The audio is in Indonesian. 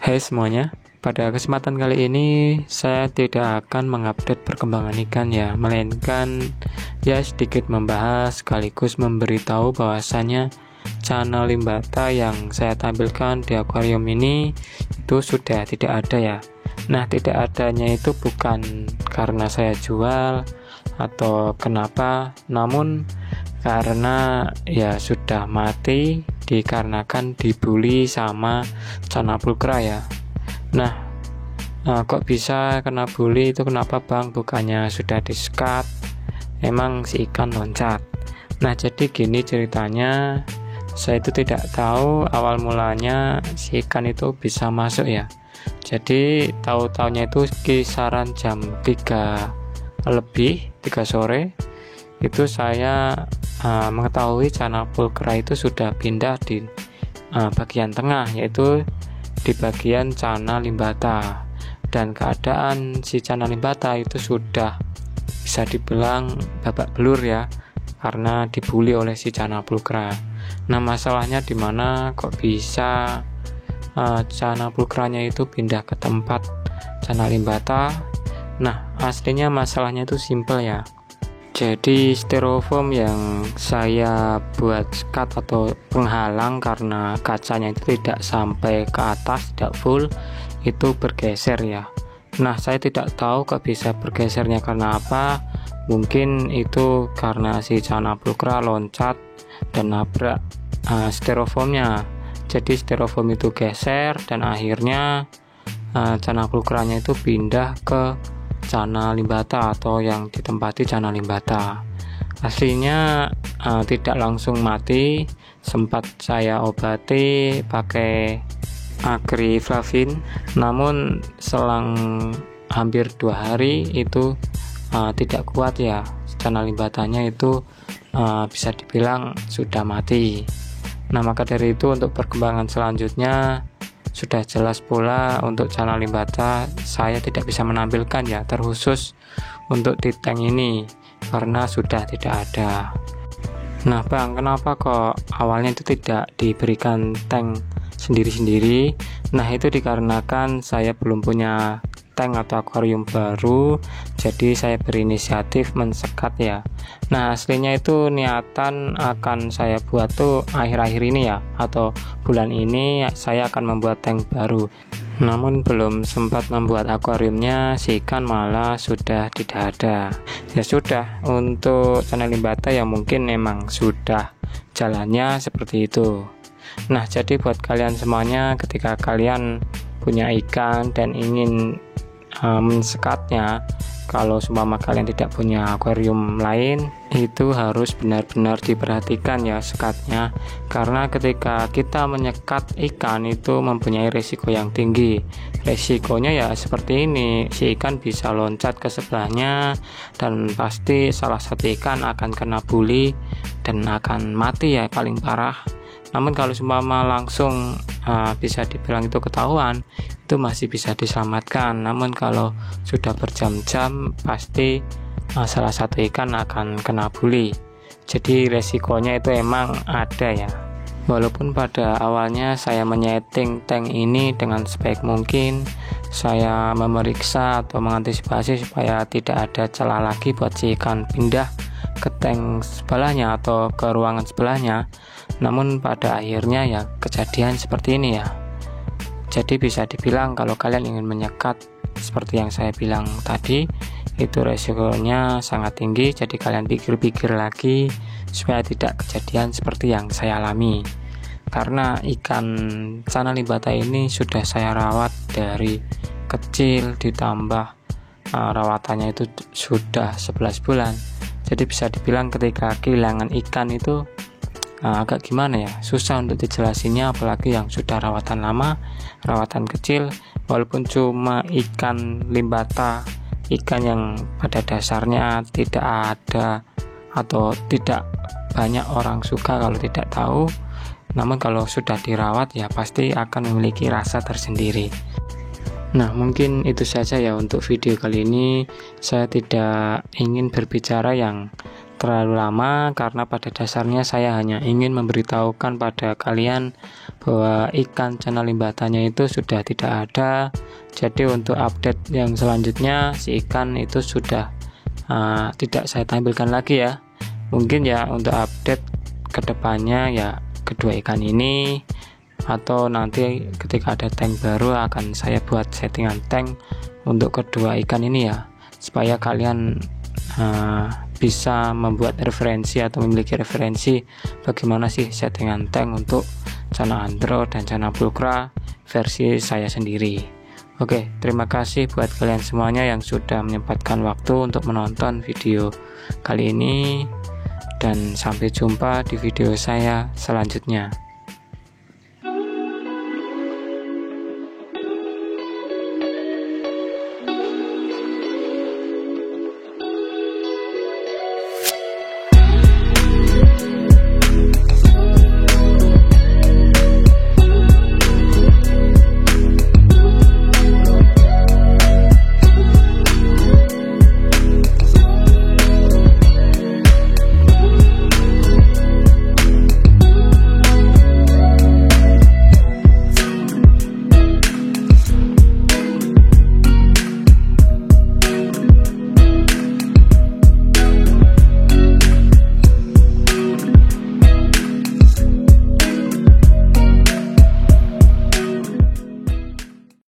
Hai semuanya, pada kesempatan kali ini saya tidak akan mengupdate perkembangan ikan ya, melainkan ya sedikit membahas sekaligus memberitahu bahwasannya channel limbata yang saya tampilkan di akuarium ini itu sudah tidak ada ya. Nah, tidak adanya itu bukan karena saya jual atau kenapa, namun karena ya sudah mati dikarenakan dibully sama Canapulcra ya. Nah, kok bisa kena bully itu, kenapa bang? Bukannya sudah di-scut, emang si ikan loncat. Nah, jadi gini ceritanya, saya itu tidak tahu awal mulanya si ikan itu bisa masuk ya. Jadi tahu-taunya itu kisaran jam 3 lebih, 3 sore itu saya mengetahui Canapulcra itu sudah pindah di bagian tengah, yaitu di bagian Cana limbata, dan keadaan si Cana limbata itu sudah bisa dibilang babak belur ya, karena dibully oleh si Canapulcra. Nah, masalahnya di mana kok bisa Canapulcranya itu pindah ke tempat Cana limbata? Nah, aslinya masalahnya itu simple ya. Jadi styrofoam yang saya buat skat atau penghalang karena kacanya itu tidak sampai ke atas, tidak full, itu bergeser ya. Nah, saya tidak tahu kok bisa bergesernya karena apa. Mungkin itu karena si Canapulcra loncat dan nabrak styrofoamnya. Jadi styrofoam itu geser dan akhirnya Canapulcranya itu pindah ke Cana limbata atau yang ditempati Cana limbata. Aslinya tidak langsung mati, sempat saya obati pakai agriflavin, namun selang hampir 2 hari itu tidak kuat ya, Cana limbatanya itu bisa dibilang sudah mati. Nah, maka dari itu untuk perkembangan selanjutnya sudah jelas pula untuk Cana limbata saya tidak bisa menampilkan ya, terkhusus untuk di tank ini karena sudah tidak ada. Nah bang, kenapa kok awalnya itu tidak diberikan tank sendiri-sendiri? Nah, itu dikarenakan saya belum punya tank atau akuarium baru, jadi saya berinisiatif mensekat ya. Nah, aslinya itu niatan akan saya buat tuh akhir-akhir ini ya, atau bulan ini saya akan membuat tank baru. Namun belum sempat membuat akuariumnya, si ikan malah sudah tidak ada. Ya sudah, untuk Cana limbata ya mungkin memang sudah jalannya seperti itu. Nah, jadi buat kalian semuanya, ketika kalian punya ikan dan ingin mensekatnya, kalau seumpama kalian tidak punya akuarium lain, itu harus benar-benar diperhatikan ya sekatnya, karena ketika kita menyekat ikan itu mempunyai risiko yang tinggi. Risikonya ya seperti ini, si ikan bisa loncat ke sebelahnya dan pasti salah satu ikan akan kena bully dan akan mati ya paling parah. Namun kalau seumpama langsung bisa dibilang itu ketahuan, itu masih bisa diselamatkan. Namun kalau sudah berjam-jam pasti salah satu ikan akan kena bully. Jadi resikonya itu emang ada ya. Walaupun pada awalnya saya menyeting tank ini dengan sebaik mungkin, saya memeriksa atau mengantisipasi supaya tidak ada celah lagi buat si ikan pindah ke tank sebelahnya atau ke ruangan sebelahnya. Namun pada akhirnya ya kejadian seperti ini ya. Jadi bisa dibilang kalau kalian ingin menyekat seperti yang saya bilang tadi, itu resikonya sangat tinggi. Jadi kalian pikir-pikir lagi supaya tidak kejadian seperti yang saya alami. Karena ikan Cana limbata ini sudah saya rawat dari kecil, ditambah rawatannya itu sudah 11 bulan. Jadi bisa dibilang ketika kehilangan ikan itu agak gimana ya, susah untuk dijelasinnya, apalagi yang sudah rawatan lama, rawatan kecil. Walaupun cuma ikan limbata, ikan yang pada dasarnya tidak ada atau tidak banyak orang suka kalau tidak tahu, namun kalau sudah dirawat ya pasti akan memiliki rasa tersendiri. Nah, mungkin itu saja ya untuk video kali ini. Saya tidak ingin berbicara yang terlalu lama karena pada dasarnya saya hanya ingin memberitahukan pada kalian bahwa ikan channel limbatanya itu sudah tidak ada. Jadi untuk update yang selanjutnya si ikan itu sudah tidak saya tampilkan lagi ya. Mungkin ya untuk update kedepannya ya kedua ikan ini, atau nanti ketika ada tank baru akan saya buat settingan tank untuk kedua ikan ini ya, supaya kalian bisa membuat referensi atau memiliki referensi bagaimana sih settingan tank untuk channel Android dan channel Pulcra versi saya sendiri. Oke, terima kasih buat kalian semuanya yang sudah menyempatkan waktu untuk menonton video kali ini, dan sampai jumpa di video saya selanjutnya.